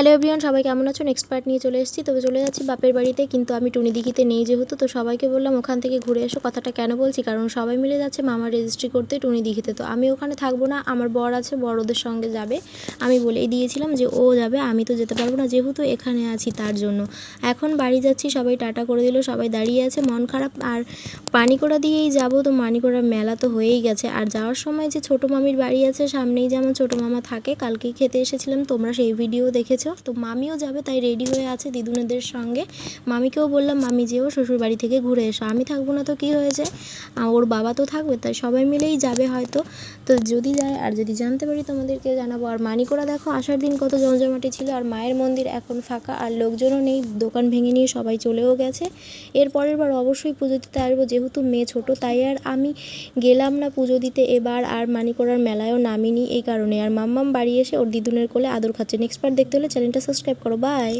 Hello everyone, সবাই কেমন আছো? নেক্সট পার্ট নিয়ে চলে এসেছি। তবে চলে যাচ্ছি বাপের বাড়িতে, কিন্তু আমি টুনি দিঘিতে নেই যেহেতু, তো সবাইকে বললাম ওখান থেকে ঘুরে এসো। কথাটা কেন বলছি, কারণ সবাই মিলে যাচ্ছে মামার রেজিস্ট্রি করতে টুনি দিঘিতে, তো আমি ওখানে থাকবো না। আমার বর আছে, বর ওদের সঙ্গে যাবে। আমি বলেই দিয়েছিলাম যে ও যাবে, আমি তো যেতে পারবো না যেহেতু এখানে আছি, তার জন্য। এখন বাড়ি যাচ্ছি, সবাই টাটা করে দিল, সবাই দাঁড়িয়ে আছে মন খারাপ। আর পানিকোড়া দিয়েই যাবো, তো পানিকোড়ার মেলা তো হয়েই গেছে। আর যাওয়ার সময় যে ছোটো মামির বাড়ি আছে সামনেই, যে আমার ছোটো মামা থাকে, কালকেই খেতে এসেছিলাম, তোমরা সেই ভিডিও দেখেছো। তো মামিও যাবে, তাই রেডি হয়ে আছে দিদুনেদের সঙ্গে। মামিকেও বললাম মামি যেও শ্বশুর বাড়ি থেকে ঘুরে এসো, আমি থাকবো না তো কী হয়েছে, ওর বাবা তো থাকবে, তাই সবাই মিলেই যাবে হয়তো। তো যদি যায় আর যদি জানতে পারি তোমাদেরকে জানাবো। আর মানিকোড়া দেখো আসার দিন কত জমজমাটি ছিল, আর মায়ের মন্দির এখন ফাঁকা, আর লোকজনও নেই, দোকান ভেঙে নিয়ে সবাই চলেও গেছে। এর পরের বার অবশ্যই পুজো দিতে আসবো, যেহেতু মেয়ে ছোটো, তাই আর আমি গেলাম না পুজো দিতে এবার, আর মানিকোড়ার মেলায়ও নামিনি এই কারণে। আর মাম্মাম বাড়ি এসে ওর দিদুনের কোলে আদর খাচ্ছে। নেক্সট পার্ট দেখতে হলে চ্যানেলটা সাবস্ক্রাইব করো। বাই।